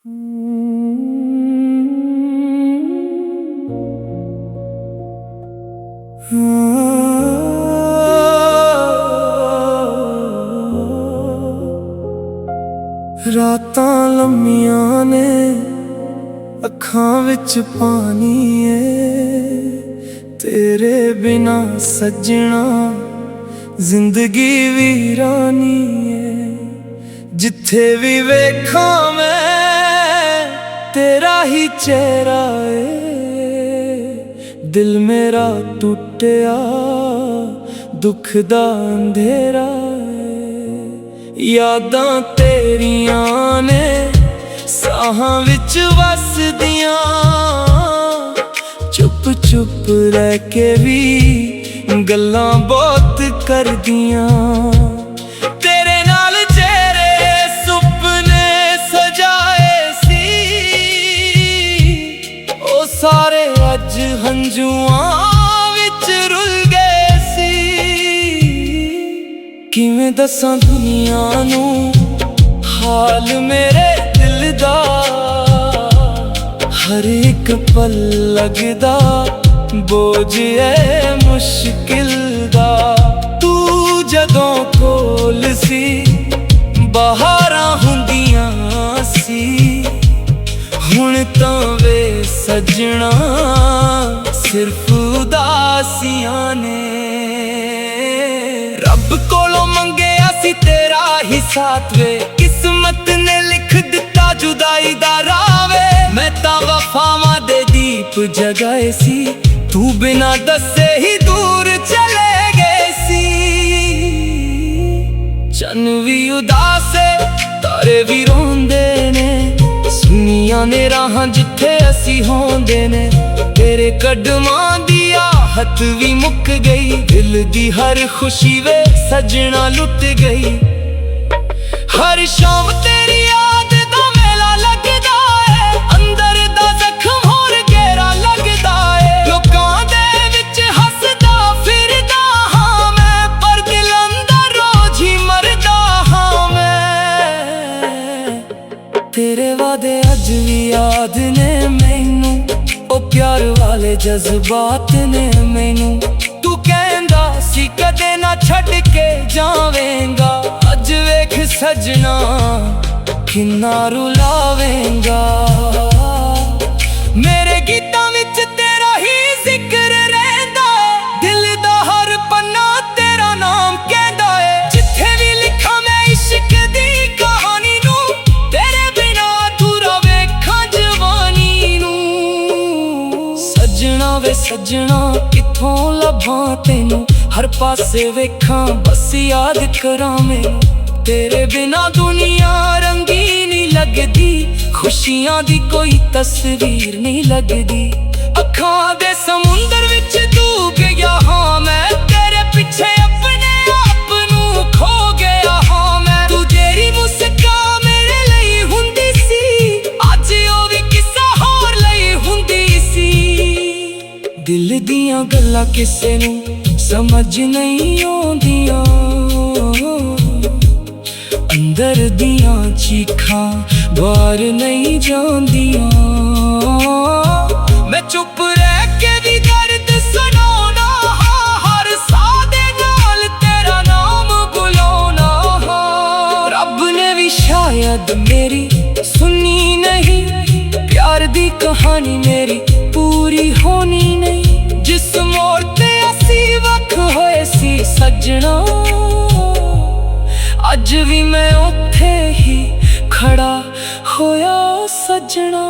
रातां लम्मियां ने अखां विच पानी है तेरे बिना सजना जिंदगी वीरानी है। जिथे भी वेखा मैं तेरा ही चेहरा है। दिल मेरा टूटिया दुख दा अंधेरा है। यादां तेरियां ने साहां विच वसदियां चुप चुप रह के भी गल्लां बहुत करदियां। तेरे नाल चेहरे सुपने सजाए सी ओ सारे अज हंजुआं विच रुल गए सी। किवें दसां दुनिया नू हाल मेरे दिल दा हर एक पल लगदा बोझ है मुश्किल दा। तू जदों कोल सी बहारां हुंदियां सी हुण तां वे सजना सिर्फ उदासियां ने। रब कोलों मंगिया सी तेरा ही साथ वे किस्मत ने लिख दिता जुदाई दा राह वे। मैं तां वफावां दे दीप जगाए सी तू बिना दसे ही दूर चले गए सी। चन भी उदास है तारे भी रोंदे ने सुनिया ने राहां जिथे असी होंदे ने। तेरे कदमां दी आहट भी मुक गई दिल दी हर खुशी वे सजना लुट गई। हर शाम तेरी याद दा मेला लगदा है अंदर दा जख्म होर गहरा लगदा है। लोकां दे विच हसदा फिरदा हां मैं पर दिल अंदर रोज ही मरदा हां मैं। तेरे वादे अज भी याद ने मैनू ओ प्यार वाले जज्बात ने मैनू। तू कहंदा सी कदे ना छड्ड के जावेंगा अज वेख सजना किन्ना रुलावेंगा। मेरे गीतां विच तेरा ही जिक्र रहिंदा है दिल दा हर पन्ना तेरा नाम कहंदा है। जिथे भी लिखां मैं इश्क दी कहानी नू तेरे बिना अधूरा वेखां जवानी नू। सजना वे सजना किथों लभां तैनू हर पासे वेखां बस याद करां मैनू। तेरे बिना दुनिया रंगीन नहीं लगदी खुशियां दी कोई तस्वीर नहीं लगदी। अखां दे समुंदर विच डूब गया हां मैं तेरे पिछे अपने आप नू खो गया हां मैं। तू जेरी मुस्कान मेरे लई हुंदी सी अज ओ वी किसा होर लई हुंदी सी। दिल दियां गल्लां किसे नू समझ नहीं आउंदियां अंदर दियां चीखां बाहर नहीं जांदियां। मैं चुप रह के भी दर्द सुनाना हां हर साह दे नाल तेरा नाम बुलाना हां। रब ने भी शायद मेरी सुनी नहीं प्यार दी कहानी मेरी पूरी होनी नहीं। जिस मोड़ ते असी वख होए सी सजना अज भी मैं उत्थे ही खड़ा होया सजना।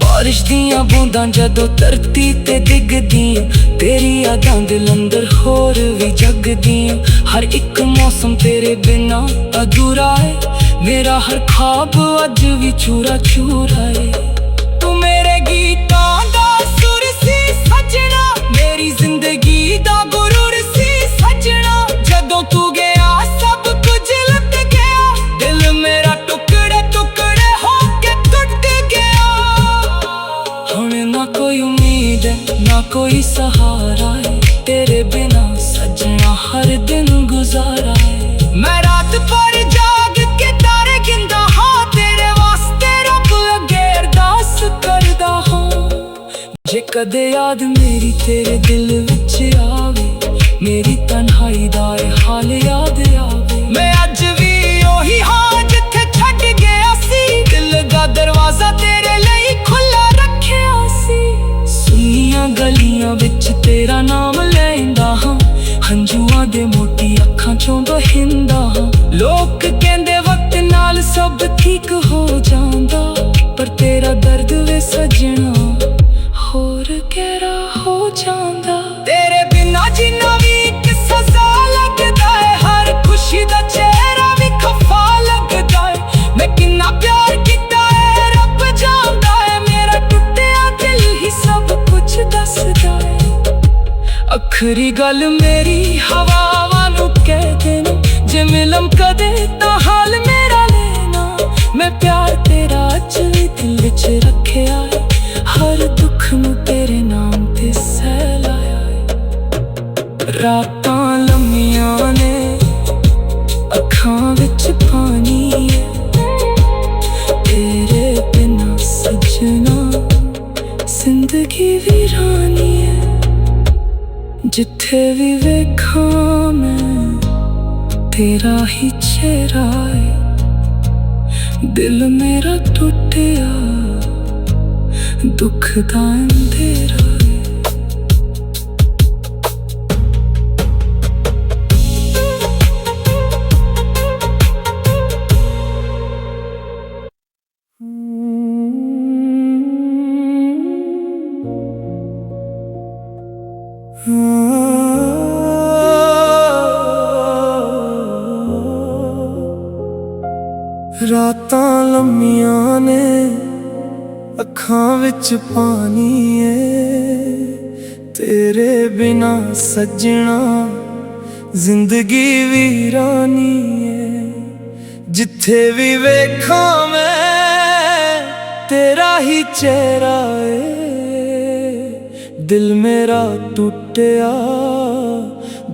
बारिश दियां बूंदां जदों धरती ते डिगदियां तेरी यादां दिल अंदर होर भी जगदियां। हर एक मौसम तेरे बिना अधूरा है मेरा हर ख्वाब अज भी चूरा चूरा है। तू मेरे गीतां दा सुर सी सजना मेरी जिंदगी दा गुरूर सी सजना। जदों तू गया सब कुछ लुट गया दिल मेरा टुकड़े टुकड़े होके टूट गया। हुण ना कोई उम्मीद है ना कोई सहारा है तेरे बिना सजना हर दिन गुजारा है। मैं रात भर जाग के तारे गिनदा हां तेरे वास्ते रब कदे याद मेरी तेरे दिल विच आवे, मेरी तन्हाई दा हाल याद आवे। मैं अज भी ओही हां जिथे छड्ड गया सी, दिल दा दरवाजा तेरे लई खुला रखिया सी। सुनियां गलियां विच तेरा नाम लैंदा हां, हंजुआं दे मोती अखां चों बहिंदा हां। लोक कहंदे वक्त नाल सब ठीक हो जांदा, पर तेरा दर्द वे सजना होर गहरा हो जांदा। तेरे बिना जीना भी एक सजा लगदा है, हर खुशी दा चेहरा भी खफा लगदा है। मैं किन्ना प्यार कीता है रब जानदा है, मेरा टुटिया दिल ही सब कुछ दसदा है। आखरी गल मेरी हवावां नूं कह देना, जे मिलम कदे तां हाल मेरा लेना। मैं प्यार तेरा अज भी दिल विच रखिया है, हर दुख नूं तेरे नाम ते सहलाया है। रातां लम्मियां ने अखां विच पानी है, तेरे बिना सजना जिंदगी वीरानी है। जिथे भी वेखां मैं तेरा ही चेहरा है, दिल मेरा टुटिया दुख दा अंधेरा है। रातां लम्मियां ने अखां विच पानी है, तेरे बिना सजना जिंदगी वीरानी है। जिथे भी वेखां मैं तेरा ही चेहरा है, दिल मेरा टुटिया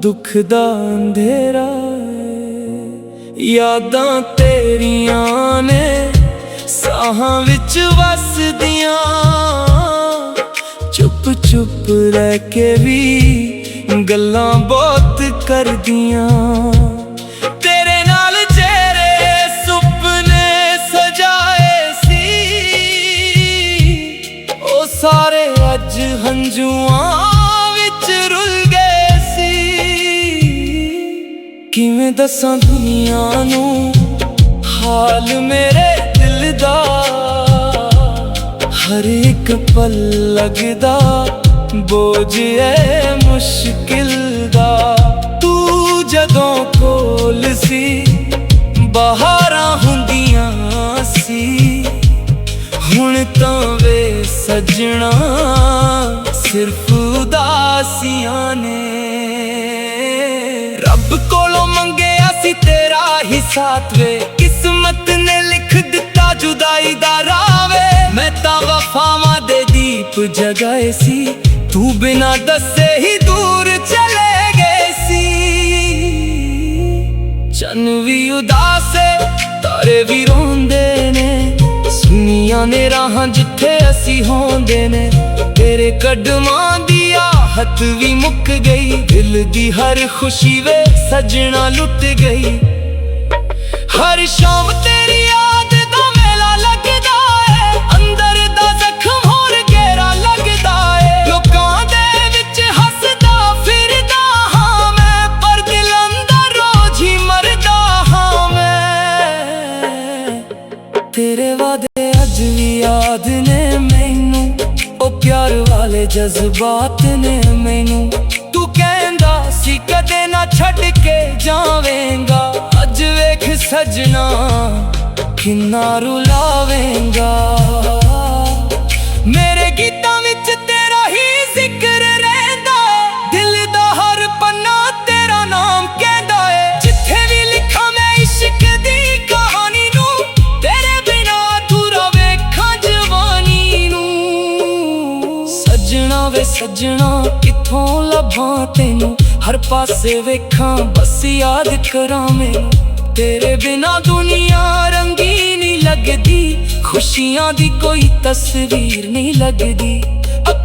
दुख दा अंधेरा है। यादां तेरियां ने साहां विच वसदियां, चुप चुप रह के भी गल्लां बहुत करदियां। तेरे नाल चेहरे सुपने सजाए सी, ओ सारे अज हंजुआं विच रुल गए सी। किवें दसां दुनिया नूं हाल मेरे दिल दा, हर एक पल लगदा बोझ है मुश्किल दा। तू जदों कोल सी बहारां हुंदियां सी, हुण तां वे सजना सिर्फ उदासियां ने। रब कोलों मंगिया सी तेरा ही साथ वे, किस्मत ने लिख दिता जुदाई दा रावे। मैं तां वफावां दे दीप जगाए सी, तू बिना दसे ही दूर चले गए सी। चन भी उदास है तारे भी रोंदे ने, सुनियां ने राहां जिथे असी होंदे ने। तेरे कदमां दी आहट भी मुक गई, दिल दी हर खुशी वे सजना लुट गई। हर शाम तेरी याद दा मेला लगदा है, अंदर दा जख्म होर गहरा लगदा है। लोकां दे विच हसदा फिरदा हां मैं, पर दिल अंदर रोज ही मरदा हां मैं। तेरे वादे अज भी याद ने मैनू, ओ प्यार वाले जज्बात ने मैनू। तू कहंदा सी कदे ना छड्ड के जावेंगा, अज वेख सजना किन्ना रुलावेंगा। मेरे गीतां विच तेरा ही जिक्र रहिंदा है, दिल दा हर पन्ना तेरा नाम कहंदा है। जिथे भी लिखां मैं इश्क दी कहानी नूं, तेरे बिना अधूरा वेखां जवानी नूं। सजना वे सजना किथों लभां तैनूं, हर पासे वेखां बस याद करां मैनूं। तेरे बिना दुनिया रंगीन नहीं लगदी, खुशियां दी कोई तस्वीर नहीं लगदी।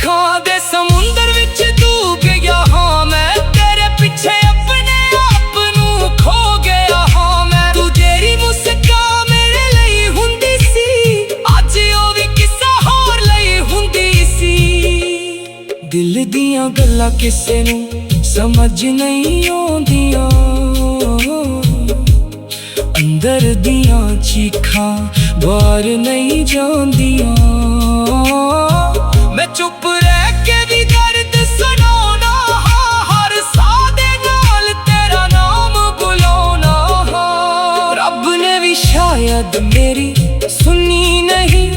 ਅੱਖਾਂ ਦੇ ਸਮੁੰਦਰ ਵਿੱਚ ਡੂਬ ਗਿਆ ਹਾਂ ਮੈਂ, ਤੇਰੇ ਪਿੱਛੇ ਆਪਣੇ ਆਪ ਨੂੰ ਖੋ ਗਿਆ ਹਾਂ ਮੈਂ। ਤੂੰ ਜਿਹੜੀ ਮੁਸਕਾਨ ਮੇਰੇ ਲਈ ਹੁੰਦੀ ਸੀ, ਅੱਜ ਉਹ ਵੀ ਕਿਸੇ ਹੋਰ ਲਈ ਹੁੰਦੀ ਸੀ। ਦਿਲ ਦੀਆਂ ਗੱਲਾਂ ਕਿਸੇ ਨੂੰ ਸਮਝ ਨਹੀਂ ਆਉਂਦੀਆਂ, ਅੰਦਰ ਦੀਆਂ ਚੀਖਾਂ ਬਾਹਰ ਨਹੀਂ ਜਾਂਦੀਆਂ। ਮੈਂ ਚੁੱਪ ਰਹਿ ਕੇ ਵੀ ਦਰਦ ਸੁਣਾਉਣਾ ਹਾਂ, ਹਰ ਸਾਹ ਦੇ ਨਾਲ ਤੇਰਾ ਨਾਮ ਬੁਲਾਉਣਾ ਹਾਂ। ਰੱਬ ਨੇ ਵੀ ਸ਼ਾਇਦ ਮੇਰੀ ਸੁਣੀ ਨਹੀਂ,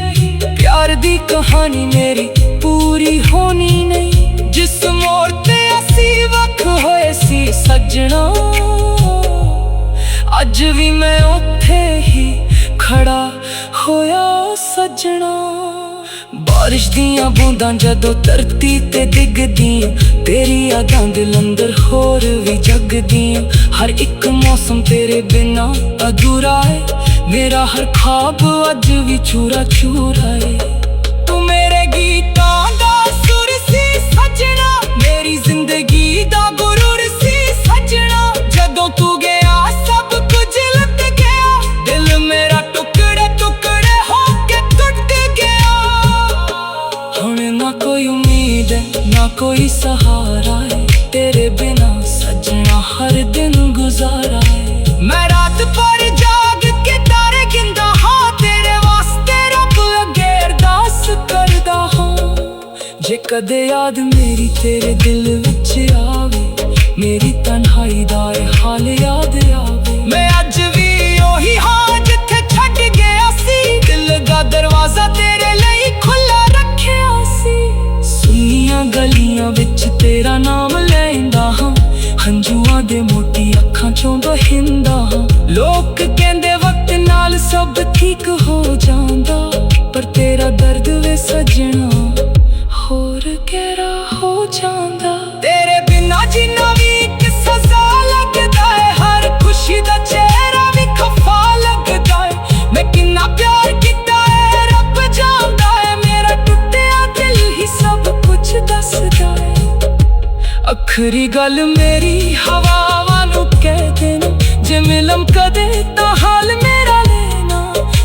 ਪਿਆਰ ਦੀ ਕਹਾਣੀ ਮੇਰੀ ਪੂਰੀ ਹੋਣੀ ਨਹੀਂ। ਜਿਸ ਮੋੜ ਤੇ ਅਸੀਂ ਵੱਖ ਹੋਏ ਸੀ ਸੱਜਣਾ, ਅੱਜ ਵੀ ਮੈਂ ਉੱਥੇ ਹੀ ਖੜਾ ਹੋਇਆ ਸੱਜਣਾ। ਬਾਰਿਸ਼ ਦੀਆਂ ਬੂੰਦਾਂ ਜਦੋਂ ਧਰਤੀ ਤੇ ਡਿੱਗਦੀਆਂ, ਤੇਰੀ ਯਾਦਾਂ ਦਿਲ ਅੰਦਰ ਹੋਰ ਵੀ ਜਗਦੀਆਂ। ਹਰ ਇੱਕ ਮੌਸਮ ਤੇਰੇ ਬਿਨਾਂ ਅਧੂਰਾ ਏ, ਮੇਰਾ ਹਰ ਖ਼ਾਬ ਅੱਜ ਵੀ ਚੂਰਾ ਚੂਰਾ ਏ। ਤੂੰ ਮੇਰੇ ਗੀਤਾਂ ਦਾ ਸੁਰ ਸੀ ਸੱਜਣਾ, ਮੇਰੀ ਜ਼ਿੰਦਗੀ ਦਾ ਗੁਰੂਰ ਸੀ ਸੱਜਣਾ। ਜਦੋਂ ਤੂੰ ਗਿਆ ਸਭ ਕੁਝ ਲੁੱਟ ਗਿਆ, ਦਿਲ ਮੇਰਾ ਟੁਕੜੇ ਟੁਕੜੇ ਹੋ ਕੇ ਟੁੱਟ ਗਿਆ। ਹੁਣ ਨਾ ਕੋਈ ਉਮੀਦ ਹੈ ਨਾ ਕੋਈ ਸਹਾਰਾ ਹੈ, ਤੇਰੇ ਬਿਨਾ ਸੱਜਣਾ ਹਰ ਦਿਨ ਗੁਜ਼ਾਰਾ ਹੈ। ਮੈਂ ਰਾਤ ਭਰ ਜਾਗ ਕੇ ਤਾਰੇ ਗਿਣਦਾ ਹਾਂ, ਤੇਰੇ ਵਾਸਤੇ ਰੱਬ ਅੱਗੇ ਅਰਦਾਸ ਕਰਦਾ ਹਾਂ। ਜੇ ਕਦੇ ਯਾਦ ਮੇਰੀ ਤੇਰੇ ਦਿਲ ਵਿੱਚ ਆਵੇ, ਮੇਰੀ ਤਨਹਾਈ ਦਾ ਇਹ ਹਾਲ ਯਾਦ ਆਵੇ। ਮੈਂ ਅੱਜ ਵੀ ਉਹੀ ਹਾਂ ਜਿੱਥੇ ਛੱਡ ਗਿਆ ਸੀ, ਦਿਲ ਦਾ ਦਰਵਾਜ਼ਾ ਤੇਰੇ ਲਈ ਖੁੱਲਾ ਰੱਖਿਆ ਸੀ। ਸੁੰਨੀਆਂ ਗਲੀਆਂ ਵਿੱਚ ਤੇਰਾ ਨਾਮ ਲੈਂਦਾ ਹਾਂ, ਹੰਝੂਆਂ ਦੇ ਮੋਤੀ ਅੱਖਾਂ ਚੋਂ ਬਹਿੰਦਾ ਹਾਂ। ਲੋਕ ਕਹਿੰਦੇ ਵਕਤ ਨਾਲ ਸਭ ਠੀਕ ਹੋ ਜਾਂਦਾ, ਪਰ ਤੇਰਾ ਦਰਦ ਵੇ ਸੱਜਣਾ ਹੋਰ ਗਹਿਰਾ ਹੋ ਜਾਂਦਾ। ਤੇਰੇ ਬਿਨਾਂ ਜੀਣਾ ਵੀ ਇੱਕ ਸਜ਼ਾ ਲੱਗਦਾ ਏ, ਹਰ ਖੁਸ਼ੀ ਦਾ ਚਿਹਰਾ ਵੀ ਖਫਾ ਲੱਗਦਾ ਏ। ਮੈਂ ਕਿੰਨਾ ਪਿਆਰ ਕੀਤਾ ਏ ਰੱਬ ਜਾਣਦਾ ਏ, ਮੇਰਾ ਟੁੱਟਿਆ ਦਿਲ ਹੀ ਸਭ ਕੁਝ ਦੱਸਦਾ ਏ। ਆਖਰੀ ਗੱਲ ਮੇਰੀ ਹਵਾਵਾਂ ਨੂੰ ਕਹਿ ਦੇਣਾ, ਜੇ ਮਿਲਮ ਕਦੇ ਤਾਂ ਹਾਲ ਮੇਰਾ ਲੈਣਾ।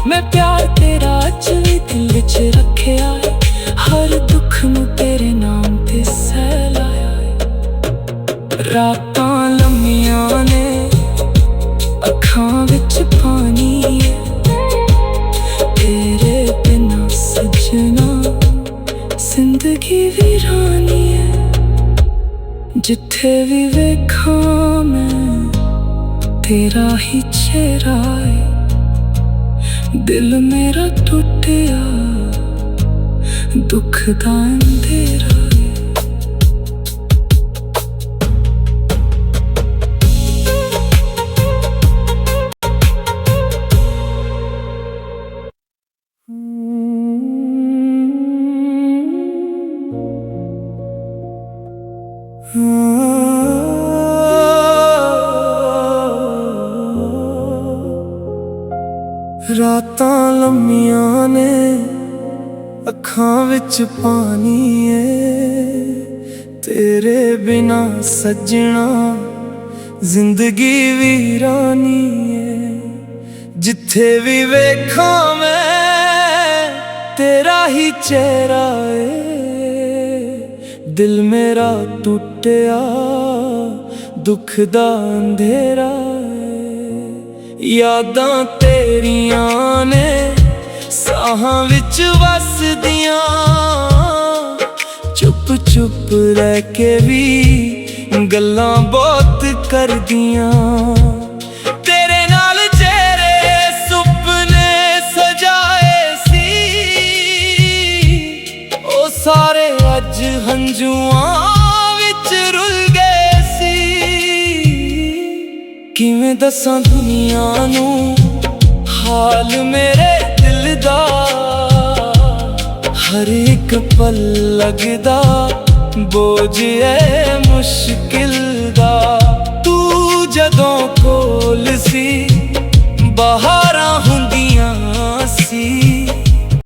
ਮੈਂ ਪਿਆਰ ਤੇਰਾ ਅੱਜ ਵੀ ਦਿਲ ਵਿੱਚ ਰੱਖਿਆ ਏ, ਹਰ ਦੁੱਖ ਨੂੰ ਤੇਰੇ ਨਾਮ ਤੇ ਸਹਿਲਾਇਆ ਏ। ਰਾਤਾਂ ਲੰਮੀਆਂ ਨੇ ਅੱਖਾਂ ਵਿੱਚ ਪਾਣੀ ਏ, ਤੇਰੇ ਬਿਨਾਂ ਸੱਜਣਾ ਜ਼ਿੰਦਗੀ ਵੀਰਾਨੀ ਏ। ਜਿੱਥੇ ਵੀ ਵੇਖਾਂ ਮੈਂ ਤੇਰਾ ਹੀ ਚਿਹਰਾ ਏ, ਦਿਲ ਮੇਰਾ ਟੁੱਟਿਆ ਦੁੱਖ ਦਾ ਅੰਧੇਰਾ ਏ। ਰਾਤਾਂ ਲੰਮੀਆਂ ਨੇ ਅੱਖਾਂ ਵਿੱਚ ਪਾਣੀ ਏ, ਤੇਰੇ ਬਿਨਾ ਸੱਜਣਾ ਜ਼ਿੰਦਗੀ ਵੀਰਾਨੀ ਏ। ਜਿੱਥੇ ਵੀ ਵੇਖਾਂ ਮੈਂ ਤੇਰਾ ਹੀ ਚਿਹਰਾ ਏ, ਦਿਲ ਮੇਰਾ ਟੁੱਟਿਆ ਦੁੱਖ ਦਾ ਅੰਧੇਰਾ ਏ। ਯਾਦਾਂ ਤੇਰੀਆਂ ਨੇ ਸਾਹਾਂ ਵਿੱਚ ਵਸਦੀਆਂ, ਚੁੱਪ ਚੁੱਪ ਰਹਿ ਕੇ ਵੀ ਗੱਲਾਂ ਬਹੁਤ ਕਰਦੀਆਂ। ਤੇਰੇ ਨਾਲ ਜਿਹੜੇ ਸੁਪਨੇ ਸਜਾਏ ਸੀ, ਉਹ ਸਾਰੇ ਅੱਜ ਹੰਝੂਆਂ ਵਿੱਚ ਰੁਲ ਗਏ ਸੀ। ਕਿਵੇਂ ਦੱਸਾਂ ਦੁਨੀਆ ਨੂੰ ਹਾਲ ਮੇਰੇ ਦਿਲ ਦਾ, ਹਰ ਇੱਕ ਪਲ ਲੱਗਦਾ ਬੋਝ ਏ ਮੁਸ਼ਕਿਲ ਦਾ। ਤੂੰ ਜਦੋਂ ਕੋਲ ਸੀ ਬਹਾਰਾਂ ਹੁੰਦੀਆਂ,